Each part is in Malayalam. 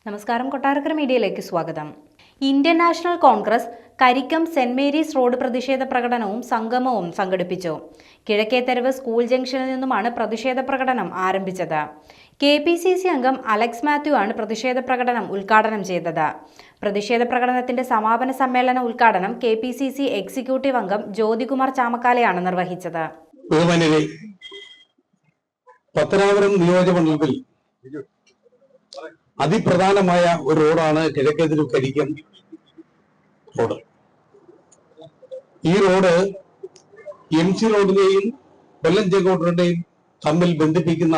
നമസ്കാരം, കൊട്ടാരക്കര മീഡിയയിലേക്ക് സ്വാഗതം. Indian national Congress Karikkam saint Mary's road പ്രതിഷേധ പ്രകടനവും സംഗമവും സംഘടിപ്പിച്ചു. കിഴക്കേതെരുവ് സ്കൂൾ ജംഗ്ഷനിൽ നിന്നുമാണ് പ്രതിഷേധ പ്രകടനം ആരംഭിച്ചത്. KPCC അംഗം അലക്സ് മാത്യു ആണ് പ്രതിഷേധ പ്രകടനം ഉദ്ഘാടനം ചെയ്തത്. പ്രതിഷേധ പ്രകടനത്തിന്റെ സമാപന സമ്മേളന ഉദ്ഘാടനം KPCC എക്സിക്യൂട്ടീവ് അംഗം ജ്യോതികുമാർ ചാമക്കാലയാണ് നിർവഹിച്ചത്. പത്തനാപുരം നിയോജകമണ്ഡലത്തിൽ അതിപ്രധാനമായ ഒരു റോഡാണ് കിഴക്കേതെരുവ് കരിക്കം റോഡ്. ഈ റോഡ് MC റോഡിനെയും കൊല്ലം ചെങ്കോട്ടൂരിനെയും തമ്മിൽ ബന്ധിപ്പിക്കുന്ന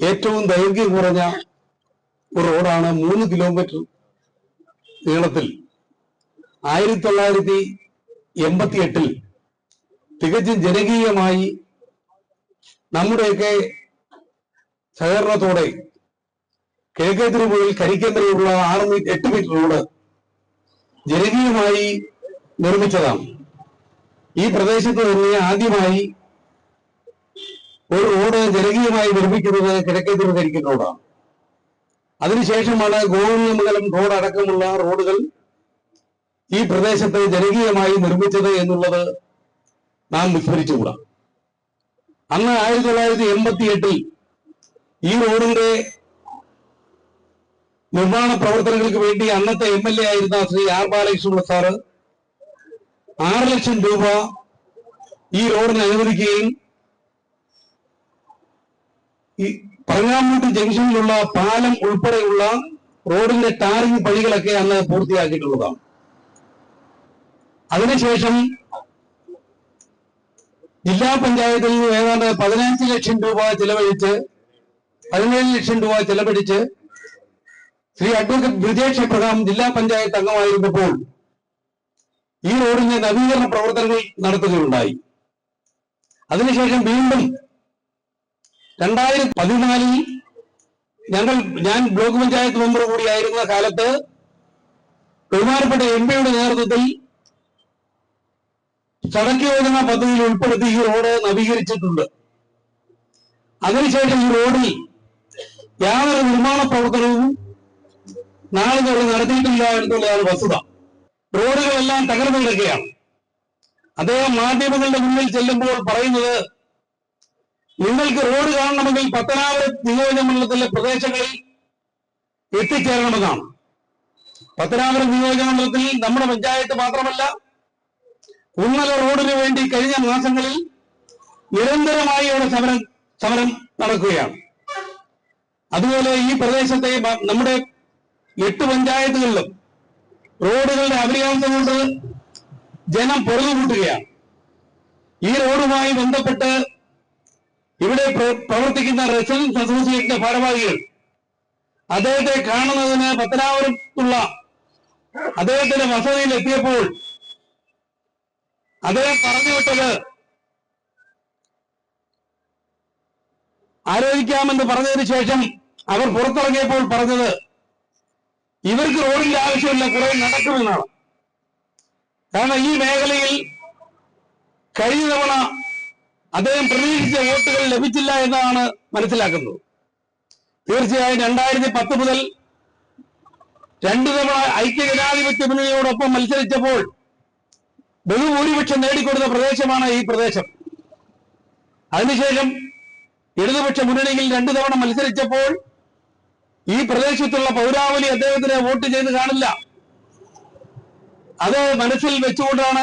ഏറ്റവും ദൈർഘ്യം കുറഞ്ഞ ഒരു റോഡാണ്. 3 കിലോമീറ്റർ നീളത്തിൽ 1988 തികച്ചും ജനകീയമായി നമ്മുടെയൊക്കെ സഹകരണത്തോടെ കിഴക്കേതെരുവ് മുതൽ കരിക്കം വരെയുള്ള 8 മീറ്റർ റോഡ് ജനകീയമായി നിർമ്മിച്ചതാണ്. ഈ പ്രദേശത്ത് തന്നെ ആദ്യമായി ഒരു റോഡ് ജനകീയമായി നിർമ്മിക്കുന്നത് കിഴക്കേതെരുവ് കരിക്കം റോഡാണ്. അതിനുശേഷമാണ് ഗോവിന്ദമംഗലം റോഡ് അടക്കമുള്ള റോഡുകൾ ഈ പ്രദേശത്ത് ജനകീയമായി നിർമ്മിച്ചത് എന്നുള്ളത് നാം വിസ്മരിച്ചുകൂടാ. അന്ന് 1988 ഈ റോഡിന്റെ നിർമ്മാണ പ്രവർത്തനങ്ങൾക്ക് വേണ്ടി അന്നത്തെ MLA ആയിരുന്ന ശ്രീ R ബാലകൃഷ്ണപിള്ള സാറ് 6 ലക്ഷം രൂപ ഈ റോഡിന് അനുവദിക്കുകയും ഈ പഴങ്ങാമൂട്ട് ജംഗ്ഷനിലുള്ള പാലം ഉൾപ്പെടെയുള്ള റോഡിന്റെ ടാറിംഗ് പണികളൊക്കെ അന്ന് പൂർത്തിയാക്കിയിട്ടുള്ളതാണ്. അതിനുശേഷം ജില്ലാ പഞ്ചായത്തിൽ നിന്ന് ഏതാണ്ട് 15 ലക്ഷം രൂപ ചെലവഴിച്ച് 17 ലക്ഷം രൂപ ചെലവഴിച്ച് ശ്രീ അഡ്വക്കേറ്റ് ബ്രിജേഷ് എബ്രഹാം ജില്ലാ പഞ്ചായത്ത് അംഗമായിരുന്നപ്പോൾ ഈ റോഡിന്റെ നവീകരണ പ്രവർത്തനങ്ങൾ നടത്തുകയുണ്ടായി. അതിനുശേഷം വീണ്ടും 2014 ഞാൻ ബ്ലോക്ക് പഞ്ചായത്ത് മെമ്പർ കൂടിയായിരുന്ന കാലത്ത് ബഹുമാനപ്പെട്ട MP-യുടെ നേതൃത്വത്തിൽ സടക്ക് യോജന പദ്ധതിയിൽ ഉൾപ്പെടുത്തി ഈ റോഡ് നവീകരിച്ചിട്ടുണ്ട്. അതിനുശേഷം ഈ റോഡിൽ യാതൊരു നിർമ്മാണ പ്രവർത്തനവും നാളെ വരെ നടത്തിയിട്ടില്ല എന്നുള്ളതാണ് വസ്തുത. റോഡുകളെല്ലാം തകർന്നു കിടക്കുകയാണ്. അദ്ദേഹം മാധ്യമങ്ങളുടെ മുന്നിൽ ചെല്ലുമ്പോൾ പറയുന്നത്, നിങ്ങൾക്ക് റോഡ് കാണണമെങ്കിൽ പത്തനാപുരം നിയോജകമണ്ഡലത്തിലെ പ്രദേശങ്ങളിൽ എത്തിച്ചേരണമെന്നാണ്. പത്തനാപുരം നിയോജകമണ്ഡലത്തിൽ നമ്മുടെ പഞ്ചായത്ത് മാത്രമല്ല, ഉന്നത റോഡിന് വേണ്ടി കഴിഞ്ഞ മാസങ്ങളിൽ നിരന്തരമായി അവിടെ സമരം നടക്കുകയാണ്. അതുപോലെ ഈ പ്രദേശത്തെ നമ്മുടെ 8 പഞ്ചായത്തുകളിലും റോഡുകളുടെ അപര്യാപ്തത കൊണ്ട് ജനം പൊറുതുകൂട്ടുകയാണ്. ഈ റോഡുമായി ബന്ധപ്പെട്ട് ഇവിടെ പ്രവർത്തിക്കുന്ന റെസിഡൻസ് അസോസിയേഷന്റെ ഭാരവാഹികൾ അദ്ദേഹത്തെ കാണുന്നതിന് പത്തനാപുരത്തുള്ള അദ്ദേഹത്തിന്റെ വസതിയിൽ എത്തിയപ്പോൾ അദ്ദേഹം പറഞ്ഞുവിട്ടത്, ആലോചിക്കാമെന്ന് പറഞ്ഞതിന് ശേഷം അവർ പുറത്തിറങ്ങിയപ്പോൾ പറഞ്ഞത്, ഇവർക്ക് റോഡിന്റെ ആവശ്യമില്ല, കുറെ നടക്കുമെന്നാണ്. കാരണം ഈ മേഖലയിൽ കഴിഞ്ഞ തവണ അദ്ദേഹം പ്രതീക്ഷിച്ച വോട്ടുകൾ ലഭിച്ചില്ല എന്നാണ് മനസ്സിലാക്കുന്നത്. തീർച്ചയായും 2010 മുതൽ 2 തവണ ഐക്യജനാധിപത്യ മുന്നണിയോടൊപ്പം മത്സരിച്ചപ്പോൾ ബഹുഭൂരിപക്ഷം നേടിക്കൊടുത്ത പ്രദേശമാണ് ഈ പ്രദേശം. അതിനുശേഷം ഇടതുപക്ഷ മുന്നണിയിൽ 2 തവണ മത്സരിച്ചപ്പോൾ ഈ പ്രദേശത്തുള്ള പൗരാവലി അദ്ദേഹത്തിന് വോട്ട് ചെയ്ത് കാണില്ല. അത് മനസ്സിൽ വെച്ചുകൊണ്ടാണ്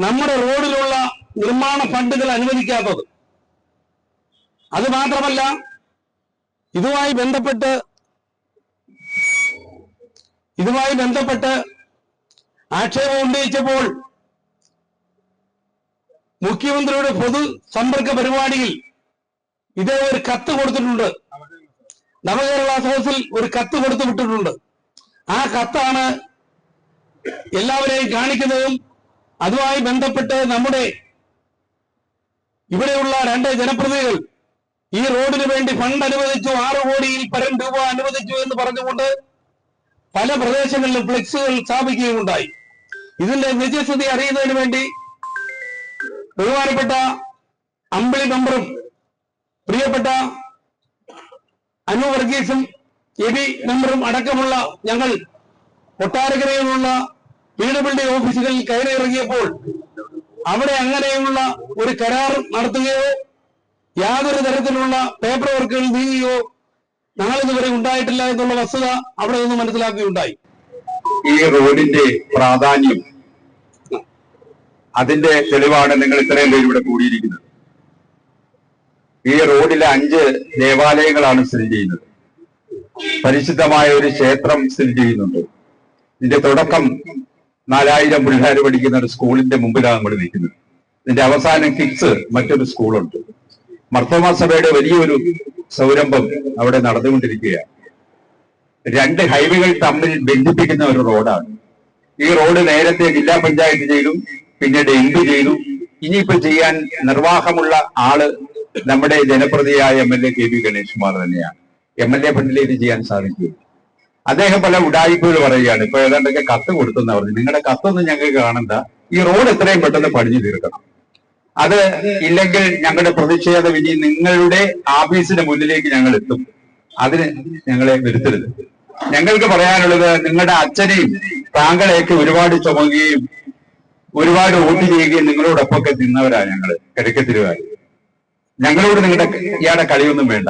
നമ്മുടെ റോഡിലുള്ള നിർമ്മാണ ഫണ്ടുകൾ അനുവദിക്കാത്തത്. അത് മാത്രമല്ല, ഇതുമായി ബന്ധപ്പെട്ട് ആക്ഷേപം ഉന്നയിച്ചപ്പോൾ മുഖ്യമന്ത്രിയുടെ പൊതു സമ്പർക്ക പരിപാടിയിൽ ഇതേ ഒരു കത്ത് കൊടുത്തിട്ടുണ്ട്. നവകേരള സദസ്സിൽ ഒരു കത്ത് കൊടുത്തു വിട്ടിട്ടുണ്ട്. ആ കത്താണ് എല്ലാവരെയും കാണിക്കുന്നതും അതുമായി ബന്ധപ്പെട്ട് നമ്മുടെ ഇവിടെയുള്ള 2 ജനപ്രതിനിധികൾ ഈ റോഡിന് വേണ്ടി ഫണ്ട് അനുവദിച്ചു, 6 കോടിയിൽ പരം രൂപ അനുവദിച്ചു എന്ന് പറഞ്ഞുകൊണ്ട് പല പ്രദേശങ്ങളിലും ഫ്ലെക്സുകൾ സ്ഥാപിക്കുകയുണ്ടായി. ഇതിന്റെ നിജസ്ഥിതി അറിയുന്നതിന് വേണ്ടി ബഹുമാനപ്പെട്ട അമ്പിളി മെമ്പറും പ്രിയപ്പെട്ട അനു വർഗീസും എബി മെമ്പറും അടക്കമുള്ള ഞങ്ങൾ കൊട്ടാരക്കരയിലുള്ള PWD ഓഫീസുകളിൽ കയറിയിറങ്ങിയപ്പോൾ അവിടെ അങ്ങനെയുള്ള ഒരു കരാർ നടത്തുകയോ യാതൊരു തരത്തിലുള്ള പേപ്പർ വർക്കുകൾ നീങ്ങുകയോ ഞങ്ങളിതുവരെ ഉണ്ടായിട്ടില്ല എന്നുള്ള വസ്തുത അവിടെ നിന്ന് മനസ്സിലാക്കുകയുണ്ടായി. ഈ റോഡിന്റെ പ്രാധാന്യം, അതിന്റെ തെളിവാണ് നിങ്ങൾ ഇത്രയും പേര് ഇവിടെ കൂടിയിരിക്കുന്നത്. ഈ റോഡിലെ 5 ദേവാലയങ്ങളാണ് സ്ഥിതി ചെയ്യുന്നത്. പരിശുദ്ധമായ ഒരു ക്ഷേത്രം സ്ഥിതി ചെയ്യുന്നുണ്ട്. ഇതിന്റെ തുടക്കം 4000 പിള്ളേർ പഠിക്കുന്ന ഒരു സ്കൂളിന്റെ മുമ്പിലാണ് നമ്മൾ നിൽക്കുന്നത്. ഇതിന്റെ അവസാനം കിഡ്സ് മറ്റൊരു സ്കൂളുണ്ട്. മർത്തോമാ സഭയുടെ വലിയൊരു സംരംഭം അവിടെ നടന്നുകൊണ്ടിരിക്കുകയാണ്. 2 ഹൈവേകൾ തമ്മിൽ ബന്ധിപ്പിക്കുന്ന ഒരു റോഡാണ്. ഈ റോഡ് നേരത്തെ ജില്ലാ പഞ്ചായത്ത് ചെയ്തു, പിന്നീട് MP ചെയ്തു. ഇനിയിപ്പോ ചെയ്യാൻ നിർവാഹമുള്ള ആള് നമ്മുടെ ജനപ്രതിയായ MLA KB ഗണേഷ് കുമാർ തന്നെയാണ്. MLA ഫണ്ടിൽ ഇത് ചെയ്യാൻ സാധിക്കും. അദ്ദേഹം പല ഉടായിപ്പുകൾ പറയുകയാണ്. ഇപ്പൊ ഏതാണ്ടൊക്കെ കത്ത് കൊടുത്തെന്ന് പറഞ്ഞു. നിങ്ങളുടെ കത്തൊന്നും ഞങ്ങൾക്ക് കാണണ്ട, ഈ റോഡ് എത്രയും പെട്ടെന്ന് പണിഞ്ഞു തീർക്കണം. അത് ഇല്ലെങ്കിൽ ഞങ്ങളുടെ പ്രതിഷേധം ഇനി നിങ്ങളുടെ ആഫീസിന്റെ മുന്നിലേക്ക് ഞങ്ങൾ എത്തും. അതിന് ഞങ്ങളെ വരുത്തരുത്. ഞങ്ങൾക്ക് പറയാനുള്ളത്, നിങ്ങളുടെ അച്ഛനെയും താങ്കളെയൊക്കെ ഒരുപാട് ചുമക്കുകയും ഒരുപാട് വോട്ട് ചെയ്യുകയും നിങ്ങളോടൊപ്പമൊക്കെ നിന്നവരാ ഞങ്ങള് കിഴക്കത്തിരുവാർ. ഞങ്ങളോട് ഇയാളുടെ കളിയൊന്നും വേണ്ട.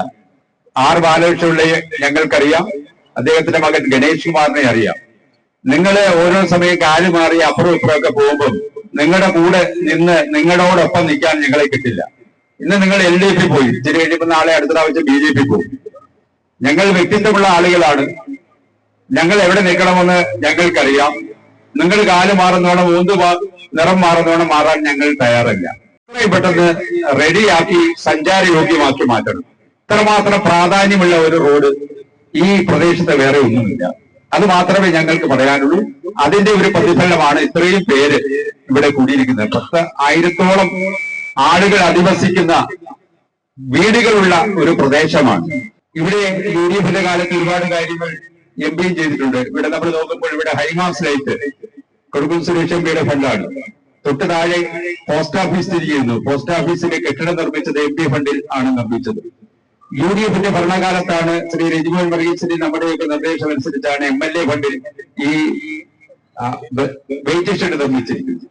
R ബാലകൃഷ്ണപിള്ളയെ ഞങ്ങൾക്കറിയാം, അദ്ദേഹത്തിന്റെ മകൻ ഗണേഷ് കുമാറിനെ അറിയാം. നിങ്ങള് ഓരോ സമയം കാല് മാറി അപ്പുറം ഇപ്പുറമൊക്കെ പോകുമ്പോൾ നിങ്ങളുടെ കൂടെ നിന്ന് നിങ്ങളോടൊപ്പം നിൽക്കാൻ ഞങ്ങളെ കിട്ടില്ല. ഇന്ന് നിങ്ങൾ LDP പോയി, ഇച്ചിരി കഴിയുമ്പോൾ നാളെ അടുത്ത പ്രാവശ്യം BJP പോകും. ഞങ്ങൾ വ്യക്തിത്വമുള്ള ആളുകളാണ്. ഞങ്ങൾ എവിടെ നിൽക്കണമെന്ന് ഞങ്ങൾക്കറിയാം. നിങ്ങൾ കാല് മാറുന്നോണം, നിറം മാറുന്നോണം മാറാൻ ഞങ്ങൾ തയ്യാറല്ല. എത്രയും പെട്ടെന്ന് റെഡിയാക്കി സഞ്ചാരയോഗ്യമാക്കി മാറ്റണം. ഇത്രമാത്രം പ്രാധാന്യമുള്ള ഒരു റോഡ് ഈ പ്രദേശത്ത് വേറെ ഒന്നുമില്ല. അത് മാത്രമേ ഞങ്ങൾക്ക് പറയാനുള്ളൂ. അതിന്റെ ഒരു പ്രതിഫലനമാണ് ഇത്രയും പേര് ഇവിടെ കൂടിയിരിക്കുന്നത്. 10,000-ഓളം ആളുകൾ അധിവസിക്കുന്ന വീടുകളുള്ള ഒരു പ്രദേശമാണ്. ഇവിടെ UDFന്റെ കാലത്ത് ഒരുപാട് കാര്യങ്ങൾ MP ചെയ്തിട്ടുണ്ട്. ഇവിടെ നമ്മൾ നോക്കുമ്പോൾ ഇവിടെ ഹൈമാസ് ലൈറ്റ് കൊടുക്കും സുരേഷ് MPയുടെ ഫണ്ടാണ്. തൊട്ട് താഴെ പോസ്റ്റ് ഓഫീസ് സ്ഥിതി ചെയ്യുന്നു. പോസ്റ്റ് ഓഫീസിന്റെ കെട്ടിടം നിർമ്മിച്ചത് MP ഫണ്ടിൽ ആണ് നിർമ്മിച്ചത്. UDFന്റെ ഭരണകാലത്താണ് ശ്രീ രജിമോൻ വർഗീസിന്റെ നമ്മുടെയൊക്കെ നിർദ്ദേശം അനുസരിച്ചാണ് MLA ഫണ്ടിൽ ഈ വെയിറ്റ് ഷെഡ് നിർമ്മിച്ചിരിക്കുന്നത്.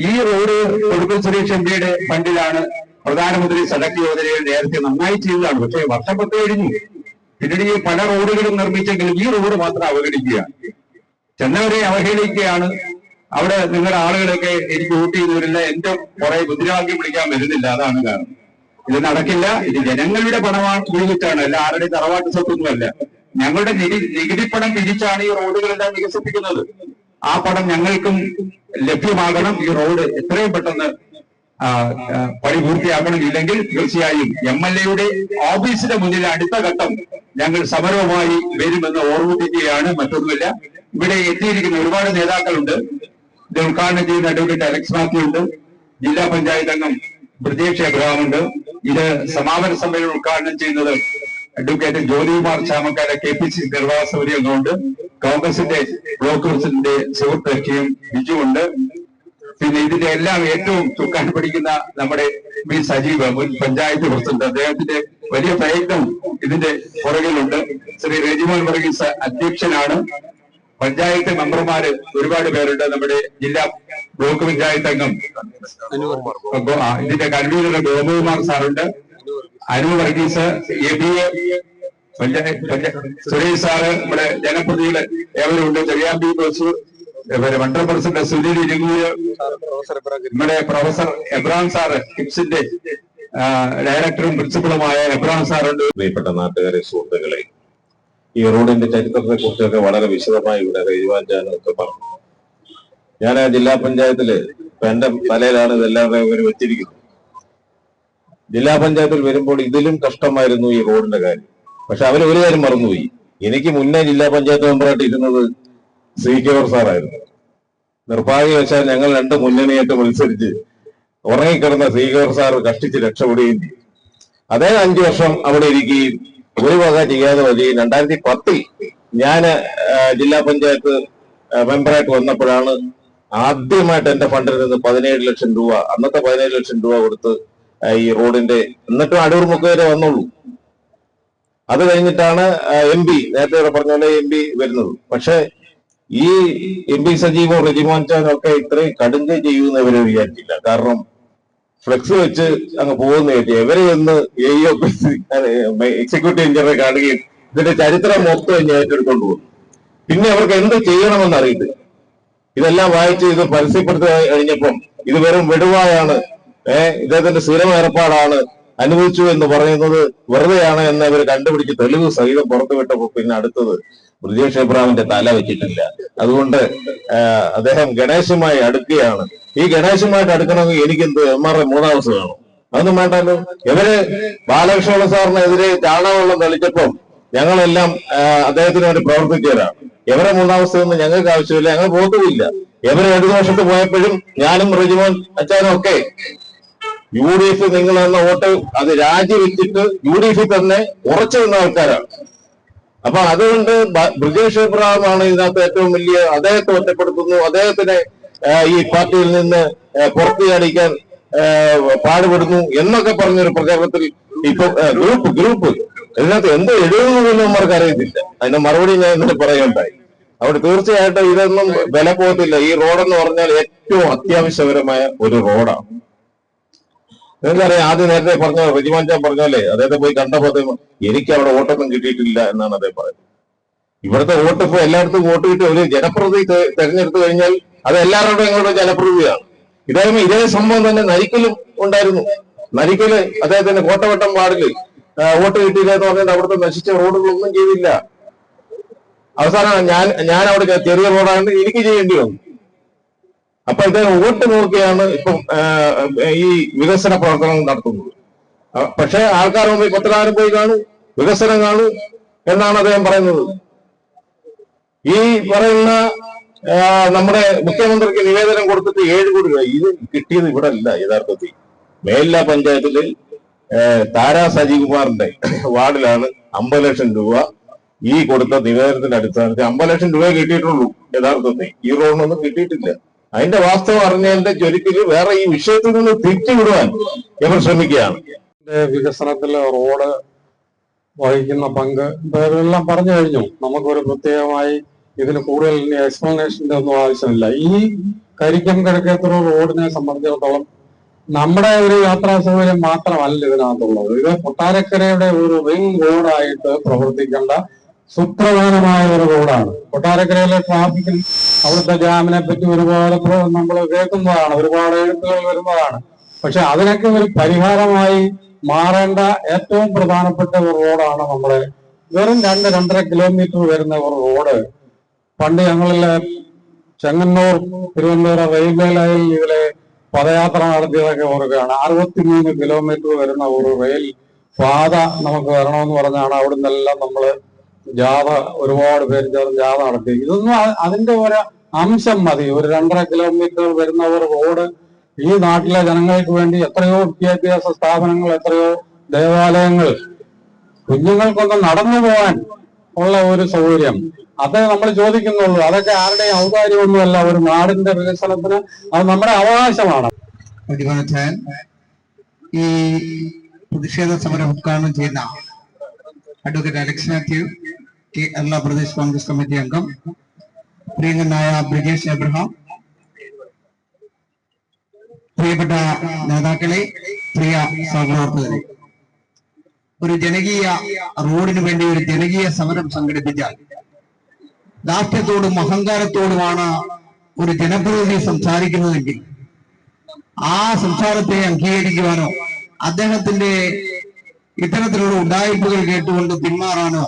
ഈ റോഡ് കൊടുക്കും സുരേഷ് MPയുടെ ഫണ്ടിലാണ്. പ്രധാനമന്ത്രി സഡക് യോജനയിൽ നേരത്തെ നന്നായി ചെയ്തതാണ്. പക്ഷേ വർഷം 10 കഴിഞ്ഞു. പിന്നീട് ഈ പല റോഡുകളും നിർമ്മിച്ചെങ്കിലും ഈ റോഡ് മാത്രം അവഗണിക്കുകയാണ്. ചെന്നവരെ അവഹേളിക്കുകയാണ്. അവിടെ നിങ്ങളുടെ ആളുകളൊക്കെ എനിക്ക് വോട്ട് ചെയ്യുന്നവരില്ല, എന്റെ കുറെ മുദ്രാവാക്യം വിളിക്കാൻ വരുന്നില്ല. അതാണ് കാരണം. ഇത് നടക്കില്ല. ഇത് ജനങ്ങളുടെ പണമാണ് ഉപയോഗിച്ചാണ്, അല്ല ആരുടെ തറവാട്ട് സ്വത്തൊന്നുമല്ല. ഞങ്ങളുടെ നികുതി പണം പിരിച്ചാണ് ഈ റോഡുകളെല്ലാം വികസിപ്പിക്കുന്നത്. ആ പണം ഞങ്ങൾക്കും ലഭ്യമാകണം. ഈ റോഡ് എത്രയും പെട്ടെന്ന് പണി പൂർത്തിയാക്കണം. ഇല്ലെങ്കിൽ തീർച്ചയായും MLAയുടെ ഓഫീസിന്റെ മുന്നിൽ അടുത്ത ഘട്ടം ഞങ്ങൾ സമരവുമായി വരുമെന്ന് ഓർമ്മിപ്പിക്കുകയാണ്. മറ്റൊന്നുമില്ല. ഇവിടെ എത്തിയിരിക്കുന്ന ഒരുപാട് നേതാക്കളുണ്ട്. ഇത് ഉദ്ഘാടനം ചെയ്യുന്ന അഡ്വക്കേറ്റ് അലക്സ് മാത്യു ഉണ്ട്. ജില്ലാ പഞ്ചായത്ത് അംഗം ബ്രിജേഷ് എബ്രഹാം ഉണ്ട്. ഇത് സമാപന സമ്മേളനം ഉദ്ഘാടനം ചെയ്യുന്നത് അഡ്വക്കേറ്റ് ജ്യോതികുമാർ ചാമക്കാല KPCC നിർവാഹക സമിതി അംഗമുണ്ട്. കോൺഗ്രസിന്റെ ബ്ലോക്ക് പ്രസിഡന്റ് സുഹൃത്ത് KM ബിജു ഉണ്ട്. പിന്നെ ഇതിന്റെ എല്ലാം ഏറ്റവും ചുക്കാൻ പിടിക്കുന്ന നമ്മുടെ B സജീവ്, മുൻ പഞ്ചായത്ത് പ്രസിഡന്റ്, അദ്ദേഹത്തിന്റെ വലിയ പ്രയത്നം ഇതിന്റെ പുറകിലുണ്ട്. ശ്രീ രജിമോൻ വർഗീസ് അധ്യക്ഷനാണ്. പഞ്ചായത്ത് മെമ്പർമാര് ഒരുപാട് പേരുണ്ട്. നമ്മുടെ ജില്ലാ ബ്ലോക്ക് പഞ്ചായത്ത് അംഗം ഇതിന്റെ കൺവീനർ ഗോപകുമാർ സാറുണ്ട്. അനു വർഗീസ്, ABA സുരേഷ് സാറ്, നമ്മുടെ ജനപ്രതിനിധികൾ ഏവരുണ്ട്. ചെറിയാമ്പി ബസു, മണ്ഡലം പ്രസിഡന്റ് സുനിൽ ഇരുകൂര്, നമ്മുടെ പ്രൊഫസർ എബ്രഹാം സാറ്, കിംസിന്റെ ഡയറക്ടറും പ്രിൻസിപ്പളുമായ എബ്രഹാം സാറുണ്ട്. പ്രിയപ്പെട്ട നാട്ടുകാരെ, സുഹൃത്തുക്കളെ, ഈ റോഡിന്റെ ചരിത്രത്തെ കുറിച്ചൊക്കെ വളരെ വിശദമായി ഇവിടെ റെയ്വാൻജാനൊക്കെ പറഞ്ഞു. ഞാൻ ആ ജില്ലാ പഞ്ചായത്തില് എന്റെ തലയിലാണ് ഇതെല്ലാം വെച്ചിരിക്കുന്നത്. ജില്ലാ പഞ്ചായത്തിൽ വരുമ്പോൾ ഇതിലും കഷ്ടമായിരുന്നു ഈ റോഡിന്റെ കാര്യം. പക്ഷെ അവര് ഒരു കാര്യം മറന്നുപോയി. എനിക്ക് മുന്നേ ജില്ലാ പഞ്ചായത്ത് മെമ്പറായിട്ട് ഇരുന്നത് CK സാറായിരുന്നു. നിർഭാഗ്യവശാൽ ഞങ്ങൾ 2 മുന്നണിയായിട്ട് മത്സരിച്ച് ഉറങ്ങിക്കിടന്ന CK സാറ് കഷ്ടിച്ച് രക്ഷപ്പെടുകയും ചെയ്തു. അദ്ദേഹം 5 വർഷം അവിടെ ഇരിക്കുകയും ഒരു വക ചെയ്യാതെ വരികയും 2010 ഞാൻ ജില്ലാ പഞ്ചായത്ത് മെമ്പറായിട്ട് വന്നപ്പോഴാണ് ആദ്യമായിട്ട് എന്റെ ഫണ്ടിൽ നിന്ന് 17 ലക്ഷം രൂപ, അന്നത്തെ 17 ലക്ഷം രൂപ കൊടുത്ത് ഈ റോഡിന്റെ, എന്നിട്ടും അടൂർ മുക്ക് വരെ വന്നുള്ളൂ. അത് കഴിഞ്ഞിട്ടാണ് MP, നേരത്തെ ഇവിടെ പറഞ്ഞ പോലെ MP വരുന്നത്. പക്ഷെ ഈ MP സജീവോ റെജിമോൻ ചാനോ ഒക്കെ ഇത്രയും കടുങ്കൈ ചെയ്യുമെന്ന് ഇവരെ വിചാരിച്ചില്ല. കാരണം ഫ്ലെക്സ് വെച്ച് അങ്ങ് പോകുന്ന കേട്ടി ഇവരെ ഒന്ന് എക്സിക്യൂട്ടീവ് എഞ്ചിനീയറെ കാണുകയും ഇതിന്റെ ചരിത്രം മൊത്തം ഞാൻ ഏറ്റെടുത്തോണ്ട് പോകും. പിന്നെ അവർക്ക് എന്ത് ചെയ്യണമെന്ന് അറിയില്ല. ഇതെല്ലാം വായിച്ച് ഇത് പരസ്യപ്പെടുത്തി കഴിഞ്ഞപ്പം ഇത് വെറും വെടുവായാണ്, ഇദ്ദേഹത്തിന്റെ സ്ഥിരം ഏർപ്പാടാണ്, അനുഭവിച്ചു എന്ന് പറയുന്നത് വെറുതെയാണ് എന്ന് ഇവർ കണ്ടുപിടിച്ച് തെളിവ് സഹിതം പുറത്തുവിട്ടപ്പോൾ പിന്നെ അടുത്തത് ബ്രിജേഷ് എബ്രഹാമിന്റെ തല വെച്ചിട്ടില്ല. അതുകൊണ്ട് അദ്ദേഹം ഗണേശുമായി അടുക്കുകയാണ്. ഈ ഗണേശുമായിട്ട് അടുക്കണമെങ്കിൽ എനിക്കെന്ത് MRA 3ാം ദിവസം വേണം? അതൊന്നും വേണ്ടല്ലോ. ഇവര് ബാലകൃഷ്ണ സാറിനെതിരെ ചാണകവെള്ളം തെളിച്ചപ്പം ഞങ്ങളെല്ലാം അദ്ദേഹത്തിന് വേണ്ടി പ്രവർത്തിച്ചവരാണ്. ഇവരെ 3ാം ദിവസമൊന്നും ഞങ്ങൾക്ക് ആവശ്യമില്ല, ഞങ്ങൾ പോത്തുമില്ല. ഇവരെ ഇടതുവശത്ത് പോയപ്പോഴും ഞാനും റെജിമോൻ അച്ചാനും ഒക്കെ UDF നിങ്ങൾ എന്ന വോട്ട് അത് രാജിവെച്ചിട്ട് UDF തന്നെ ഉറച്ചു നിന്ന ആൾക്കാരാണ്. അപ്പൊ അതുകൊണ്ട് ബ്രിജേഷ് എബ്രഹാമാണ് ഇതിനകത്ത് ഏറ്റവും വലിയ, അദ്ദേഹത്തെ ഒറ്റപ്പെടുത്തുന്നു, അദ്ദേഹത്തിനെ ഈ പാർട്ടിയിൽ നിന്ന് പുറത്തു ചാടിക്കാൻ പാടുപെടുന്നു എന്നൊക്കെ പറഞ്ഞൊരു പ്രചാരണത്തിൽ ഇപ്പൊ ഗ്രൂപ്പ് ഇതിനകത്ത് എന്ത് എഴുതുന്നതെന്ന് നമ്മൾക്ക് അറിയത്തില്ല. അതിന്റെ മറുപടി ഞാൻ ഇന്നലെ പറയുകയുണ്ടായി. അവിടെ തീർച്ചയായിട്ടും ഇതൊന്നും വില പോകത്തില്ല. ഈ റോഡെന്ന് പറഞ്ഞാൽ ഏറ്റവും അത്യാവശ്യപരമായ ഒരു റോഡാണ്. നിങ്ങൾക്കറിയാം, ആദ്യം നേരത്തെ പറഞ്ഞ റെജിമോൻ ചാൻ പറഞ്ഞല്ലേ, അദ്ദേഹത്തെ പോയി കണ്ടപ്പോൾ എനിക്ക് അവിടെ വോട്ടൊന്നും കിട്ടിയിട്ടില്ല എന്നാണ് അദ്ദേഹം പറയുന്നത്. ഇവിടുത്തെ വോട്ട് ഇപ്പൊ എല്ലായിടത്തും വോട്ട് കിട്ടി ഒരു ജനപ്രതിനിധി തെരഞ്ഞെടുത്തു കഴിഞ്ഞാൽ അത് എല്ലാവരുടെയും ഞങ്ങളുടെ ജനപ്രതിനിധിയാണ്. ഇതേ സംഭവം തന്നെ നരിക്കലും ഉണ്ടായിരുന്നു. നരിക്കല് അദ്ദേഹത്തിന്റെ കോട്ടവട്ടം വാർഡില് വോട്ട് കിട്ടിയില്ല എന്ന് പറഞ്ഞിട്ട് അവിടുത്തെ നശിച്ച റോഡുകളൊന്നും ചെയ്തില്ല. അവസാനം ഞാൻ അവിടെ ചെറിയ റോഡാണ് എനിക്ക് ചെയ്യേണ്ടി വന്നു. അപ്പൊ ഇദ്ദേഹം വോട്ട് നോക്കിയാണ് ഇപ്പം ഈ വികസന പ്രവർത്തനങ്ങൾ നടത്തുന്നത്. പക്ഷെ ആൾക്കാർ മുമ്പിൽ പത്രകാരം പോയി കാണും, വികസനം കാണും എന്നാണ് അദ്ദേഹം പറയുന്നത്. ഈ പറയുന്ന നമ്മുടെ മുഖ്യമന്ത്രിക്ക് നിവേദനം കൊടുത്തിട്ട് 7 കോടി രൂപ ഇത് കിട്ടിയത് ഇവിടെ അല്ല. യഥാർത്ഥത്തിൽ മേലില പഞ്ചായത്തില് താരാ സജികുമാറിന്റെ വാർഡിലാണ് 50 ലക്ഷം രൂപ ഈ കൊടുത്ത നിവേദനത്തിന്റെ അടിസ്ഥാനത്തിൽ 50 ലക്ഷം രൂപ കിട്ടിയിട്ടുള്ളൂ. യഥാർത്ഥത്തിൽ ഈ റോഡിനൊന്നും കിട്ടിയിട്ടില്ല. അതിന്റെ വാസ്തവം അറിഞ്ഞതിന്റെ ചുരുക്കിൽ വേറെ ഈ വിഷയത്തിൽ നിന്ന് തിരിച്ചുവിടുവാൻ ഇവർ ശ്രമിക്കുകയാണ്. വികസനത്തില് റോഡ് വഹിക്കുന്ന പങ്ക് ഇതെല്ലാം പറഞ്ഞു കഴിഞ്ഞു. നമുക്കൊരു പ്രത്യേകമായി ഇതിന് കൂടുതൽ എക്സ്പ്ലനേഷന്റെ ഒന്നും ആവശ്യമില്ല. ഈ കരിക്കം കിഴക്കേത്തൂർ റോഡിനെ സംബന്ധിച്ചിടത്തോളം നമ്മുടെ ഒരു യാത്രാ സൗകര്യം മാത്രമല്ല ഇതിനകത്തുള്ളത്. ഇത് കൊട്ടാരക്കരയുടെ ഒരു റിംഗ് റോഡായിട്ട് പ്രവർത്തിക്കേണ്ട സുപ്രധാനമായ ഒരു റോഡാണ്. കൊട്ടാരക്കരയിലെ ട്രാഫിക്കിൽ അവിടുത്തെ ജാമിനെ പറ്റി ഒരുപാട് നമ്മൾ കേൾക്കുന്നതാണ്, ഒരുപാട് എഴുത്തുകൾ വരുന്നതാണ്. പക്ഷെ അതിനൊക്കെ ഒരു പരിഹാരമായി മാറേണ്ട ഏറ്റവും പ്രധാനപ്പെട്ട ഒരു റോഡാണ് നമ്മുടെ വെറും 2-2.5 കിലോമീറ്റർ വരുന്ന ഒരു റോഡ്. പണ്ട് ഞങ്ങളിലെ ചെങ്ങന്നൂർ തിരുവനന്തപുരം റെയിൽവേ ലൈനിൽ ഇതിലെ പദയാത്ര നടത്തിയതൊക്കെ ഓർക്കുകയാണ്. 63 കിലോമീറ്റർ വരുന്ന ഒരു റെയിൽ പാത നമുക്ക് വരണമെന്ന് പറഞ്ഞാണ് അവിടെ നിന്നെല്ലാം നമ്മള് ജാഥ, ഒരുപാട് പേര് ചേർന്ന് ജാഥ നടത്തി. ഇതൊന്നും അതിന്റെ ഒരു അംശം മതി. ഒരു 2.5 കിലോമീറ്റർ വരുന്ന ഒരു റോഡ് ഈ നാട്ടിലെ ജനങ്ങൾക്ക് വേണ്ടി എത്രയോ വിദ്യാഭ്യാസ സ്ഥാപനങ്ങൾ, എത്രയോ ദേവാലയങ്ങൾ, കുഞ്ഞുങ്ങൾക്കൊന്ന് നടന്നു പോകാൻ ഉള്ള ഒരു സൗകര്യം അത് നമ്മൾ ചോദിക്കുന്നുള്ളൂ. അതൊക്കെ ആരുടെയും ഔദാര്യമൊന്നുമല്ല. ഒരു നാടിന്റെ വികസനത്തിന് അത് നമ്മുടെ അവകാശമാണ്. ഈ പ്രതിഷേധ സമരം ഉദ്ഘാടനം ചെയ്യുന്ന advocate Alex Mathew, Kerala Pradesh Congress committee അംഗം, പ്രിയങ്കനായ ബ്രിജേഷ് എബ്രഹാം, പ്രിയപ്പെട്ട നേതാക്കളെ, പ്രിയ സഹപ്രവർത്തകരെ, ഒരു ജനകീയ റോഡിന് വേണ്ടി ഒരു ജനകീയ സമരം സംഘടിപ്പിച്ചാൽ ദാഷ്ട്യത്തോടും അഹങ്കാരത്തോടുമാണ് ഒരു ജനപ്രതിനിധി സംസാരിക്കുന്നതെങ്കിൽ ആ സംസാരത്തെ അംഗീകരിക്കുവാനോ അദ്ദേഹത്തിന്റെ ഇത്തരത്തിലുള്ള ഉഡായിപ്പുകൾ കേട്ടുകൊണ്ട് പിന്മാറാനോ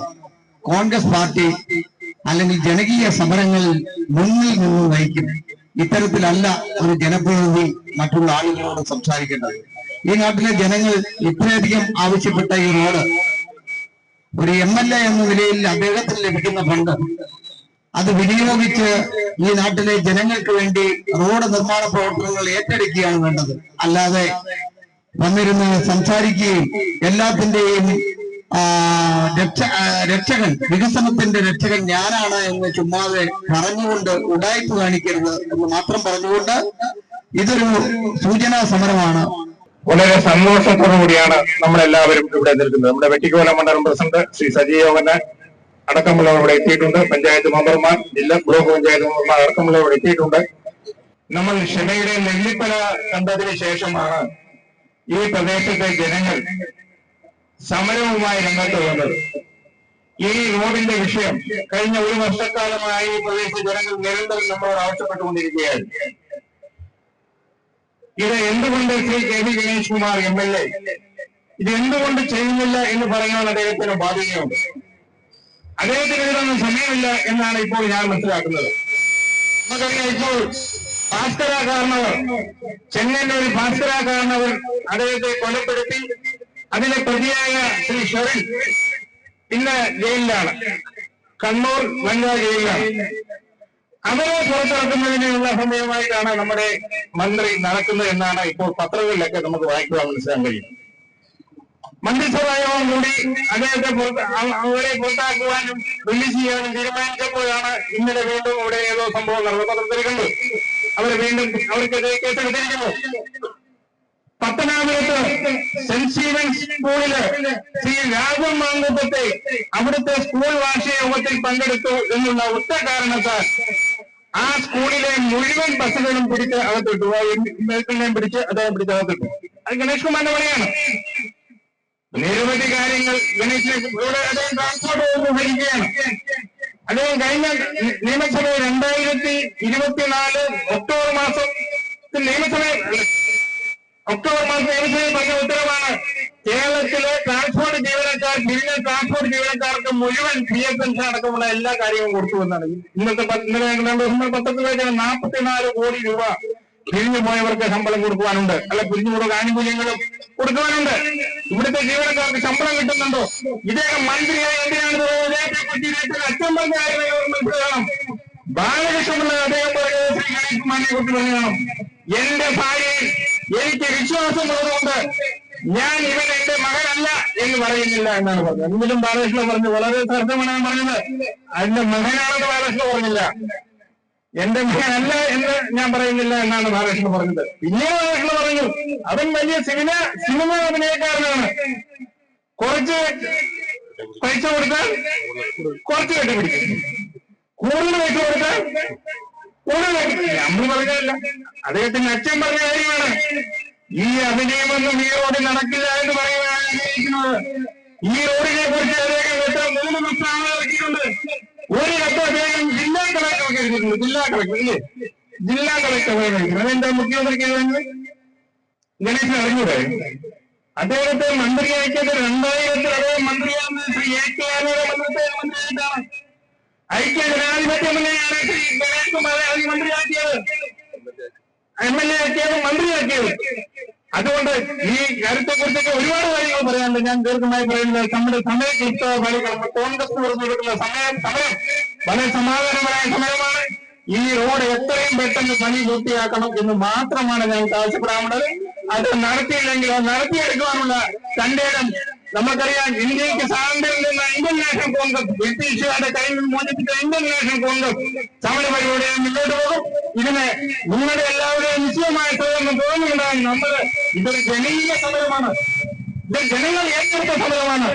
കോൺഗ്രസ് പാർട്ടി അല്ലെങ്കിൽ ജനകീയ സമരങ്ങളിൽ മുന്നിൽ നിന്ന് നയിക്കും. ഇത്തരത്തിലല്ല ഒരു ജനപ്രതിനിധി മറ്റുള്ള ആളുകളോട് സംസാരിക്കേണ്ടത്. ഈ നാട്ടിലെ ജനങ്ങൾ ഇത്രയധികം ആവശ്യപ്പെട്ട ഈ റോഡ് ഒരു MLA എന്ന നിലയിൽ അദ്ദേഹത്തിന് ലഭിക്കുന്ന ഫണ്ട് അത് വിനിയോഗിച്ച് ഈ നാട്ടിലെ ജനങ്ങൾക്ക് വേണ്ടി റോഡ് നിർമ്മാണ പ്രവർത്തനങ്ങൾ ഏറ്റെടുക്കുകയാണ് വേണ്ടത്. അല്ലാതെ വന്നിരുന്ന് സംസാരിക്കുകയും എല്ലാത്തിന്റെയും രക്ഷകൻ, വികസനത്തിന്റെ രക്ഷകൻ ഞാനാണ് എന്ന് ചുമ്മാതെ പറഞ്ഞുകൊണ്ട് ഉഡായിപ്പ് കാണിക്കരുത് എന്ന് മാത്രം പറഞ്ഞുകൊണ്ട് ഇതൊരു സൂചനാ സമരമാണ്. വളരെ സന്തോഷത്തോടു കൂടിയാണ് നമ്മളെല്ലാവരും ഇവിടെ നിൽക്കുന്നത്. നമ്മുടെ വെട്ടിക്കോല മണ്ഡലം പ്രസിഡന്റ് ശ്രീ സജി യോഗന് അടക്കമുള്ളവർ ഇവിടെ എത്തിയിട്ടുണ്ട്. പഞ്ചായത്ത് മെമ്പർമാർ, ജില്ലാ ബ്ലോക്ക് പഞ്ചായത്ത് മെമ്പർമാർ അടക്കമുള്ളവർ എത്തിയിട്ടുണ്ട്. നമ്മൾ ക്ഷമയുടെ നെല്ലിപ്പല കണ്ടതിന് ശേഷമാണ് ഈ പ്രദേശത്തെ ജനങ്ങൾ സമരവുമായി രംഗത്ത് വന്നത്. ഈ റോഡിന്റെ വിഷയം കഴിഞ്ഞ ഒരു വർഷക്കാലമായി ഈ പ്രദേശ ജനങ്ങൾ നിരന്തരം നമ്മളോട് ആവശ്യപ്പെട്ടുകൊണ്ടിരിക്കുകയാണ്. ഇത് എന്തുകൊണ്ട് Shri K V Ganesh Kumar MLA ഇത് എന്തുകൊണ്ട് ചെയ്യുന്നില്ല എന്ന് പറയാൻ അദ്ദേഹത്തിന് ബാധ്യതയുണ്ട്. അദ്ദേഹത്തിന് ഇതിനൊന്നും സമയമില്ല എന്നാണ് ഇപ്പോൾ ഞാൻ മനസ്സിലാക്കുന്നത്. നമുക്കറിയാം, ഇപ്പോൾ ഭാസ്കര കാരണവർ, ചെങ്ങന്നൂർ ഭാസ്കര കാരണവർ അദ്ദേഹത്തെ കൊലപ്പെടുത്തി അതിലെ പ്രതിയായ ശ്രീ ഷെറിൻ ഇന്ന് ജയിലിലാണ്, കണ്ണൂർ വനിതാ ജയിലിലാണ്. അവരെ പുറത്തിറക്കുന്നതിനുള്ള സമയമായിട്ടാണ് നമ്മുടെ മന്ത്രി നടക്കുന്നത് എന്നാണ് ഇപ്പോൾ പത്രങ്ങളിലൊക്കെ നമുക്ക് വായിക്കുവാൻ മനസ്സിലാക്കാൻ കഴിയും. മന്ത്രിസഭാ യോഗം കൂടി അദ്ദേഹത്തെ അവരെ പുറത്താക്കുവാനും റിലീസ് ചെയ്യാനും തീരുമാനിച്ചപ്പോഴാണ് ഇന്നലെ വീണ്ടും ഇവിടെ ഏതോ സംഭവം നടന്നത്. പത്രത്തിൽ കണ്ടു, അവർ വീണ്ടും അവർക്കെതിരെ കേസെടുത്തിരിക്കുന്നു. പത്തനാപുരത്ത് സെന്റ് സ്റ്റീവൻസ് സ്കൂളില് ശ്രീ രാഘവൻ മാങ്കുപ്പത്തെ അവിടുത്തെ സ്കൂൾ വാർഷിക യോഗത്തിൽ പങ്കെടുത്തു എന്നുള്ള ഒറ്റ കാരണത്താൽ ആ സ്കൂളിലെ മുഴുവൻ ബസ്സുകളും പിടിച്ച് അകത്തിട്ടു, പിടിച്ച് അദ്ദേഹം പിടിച്ച് അകത്തിട്ടു. അത് ഗണേഷ് കുമാറിന്റെ പണിയാണ്. നിരവധി കാര്യങ്ങൾ ഗണേശിനെ അദ്ദേഹം ട്രാൻസ്പോർട്ട് വകുപ്പ് ഭരിക്കുകയാണ്. അദ്ദേഹം കഴിഞ്ഞ നിയമസഭ 2024 ഒക്ടോബർ മാസത്തിൽ നിയമസഭയിൽ പറഞ്ഞ ഉത്തരവാണ് കേരളത്തിലെ ട്രാൻസ്പോർട്ട് ജീവനക്കാർ, പിരിഞ്ഞ ട്രാൻസ്പോർട്ട് ജീവനക്കാർക്ക് മുഴുവൻ PF പെൻഷൻ അടക്കമുള്ള എല്ലാ കാര്യവും കൊടുത്തു എന്നാണ്. ഇന്നലെ പത്രത്തിൽ 44 കോടി രൂപ പിരിഞ്ഞു പോയവർക്ക് ശമ്പളം കൊടുക്കുവാനുണ്ട്, അല്ല പിരിഞ്ഞു കൊടുക്കുക ആനുകൂല്യങ്ങളും കൊടുക്കുവാനുണ്ട്. ഇവിടുത്തെ ജീവനക്കാർക്ക് ശമ്പളം കിട്ടുന്നുണ്ടോ? ഇദ്ദേഹം മന്ത്രിയായി എന്തിനാണ് അച്ഛൻ പറഞ്ഞ കാര്യം മനസ്സിലാക്കണം. ബാലകൃഷ്ണപിള്ള അദ്ദേഹം പറയുന്നത് ശ്രീ ഗണേഷ് കുമാറിനെ കുറിച്ച് പറയണം. എന്റെ ഭാര്യയിൽ എനിക്ക് വിശ്വാസമുള്ളതുകൊണ്ട് ഞാൻ ഇവൻ എന്റെ മകനല്ല എന്ന് പറയുന്നില്ല എന്നാണ് പറഞ്ഞത്. എങ്കിലും ബാലകൃഷ്ണ പറഞ്ഞു, വളരെ ശ്രദ്ധമാണ് പറഞ്ഞത്. എന്റെ മകനാണെന്ന് ബാലകൃഷ്ണ പറഞ്ഞില്ല, എന്റെ മകനല്ല എന്ന് ഞാൻ പറയുന്നില്ല എന്നാണ് ബാലകൃഷ്ണ പറഞ്ഞത്. പിന്നീട് ബാലകൃഷ്ണ പറഞ്ഞു, അവൻ വലിയ സിനിമ അഭിനയക്കാരനാണ്, കുറച്ച് പൈസ കൊടുത്താൽ കുറച്ച് കെട്ടിപ്പിടിക്കും, കൂടുതൽ പൈസ കൊടുത്താൽ കൂടുതൽ നമ്മൾ പറഞ്ഞതല്ല, അദ്ദേഹത്തിന്റെ അച്ഛൻ പറഞ്ഞ കാര്യമാണ്. ഈ അഭിനയമൊന്നും ഈ റോഡിൽ നടക്കില്ല എന്ന് പറയുവാനാണ് ആഗ്രഹിക്കുന്നത്. ഈ റോഡിനെ കുറിച്ച് അദ്ദേഹം 3 പ്രസ്താവന ഇറക്കിയിട്ടുണ്ട്. ഒരു കത്ത് അദ്ദേഹം ജില്ലാ കളക്ടർക്ക് എഴുതിയിട്ടുണ്ട്. ജില്ലാ കളക്ടർ ഇല്ലേ, ജില്ലാ കളക്ടർ എഴുതിയിരിക്കുന്നത്. അതെന്താ മുഖ്യമന്ത്രിക്ക് എഴുതുന്നത്? ഗണേശൻ അറിഞ്ഞൂടെ? അദ്ദേഹത്തെ മന്ത്രിയാക്കിയത് 2000-ൽ അദ്ദേഹം മന്ത്രിയാകുന്നത് ശ്രീ AK ആനയുടെ മന്ത്രിയായിട്ടാണ്. ഐക്യ ജനാധിപത്യ മുന്നണിയാണ് ശ്രീ ഗണേഷ് കുമാറെ മന്ത്രിയാക്കിയത്, MLA ആക്കിയത്, മന്ത്രിയാക്കിയത്. അതുകൊണ്ട് ഈ കാര്യത്തെ കുറിച്ചൊക്കെ ഒരുപാട് കാര്യങ്ങൾ പറയാനുണ്ട്. ഞാൻ ദീർഘമായി പറയുന്നത് നമ്മുടെ സമയക്ലിപ്ത കോൺഗ്രസ് കൊടുക്കുന്ന സമരം വളരെ സമാധാനപരമായ സമരമാണ്. ഈ റോഡ് എത്രയും പെട്ടെന്ന് പണി പൂർത്തിയാക്കണം എന്ന് മാത്രമാണ് ഞങ്ങൾക്ക് ആവശ്യപ്പെടാനുള്ളത്. അത് നടത്തിയില്ലെങ്കിൽ അത് നടത്തിയെടുക്കുവാനുള്ള തന്റെ ഇടം നമുക്കറിയാം. ഇന്ത്യക്ക് സ്വാതന്ത്ര്യം നിന്ന ഇന്ത്യൻ നാഷണൽ കോൺഗ്രസ്, ബ്രിട്ടീഷുകാരുടെ കയ്യിൽ നിന്ന് മോചിപ്പിച്ച ഇന്ത്യൻ നാഷണൽ കോൺഗ്രസ് സമര പരിപാടിയെ മുന്നോട്ട് പോകും. ഇതിന് നിങ്ങളുടെ എല്ലാവരുടെയും നിശ്ചയമായ സഹകരണം തോന്നുന്നുണ്ടാകും. ഇതൊരു ജനകീയ സമരമാണ്, ഇത് ജനങ്ങൾ ഏറ്റെടുത്ത സമരമാണ്.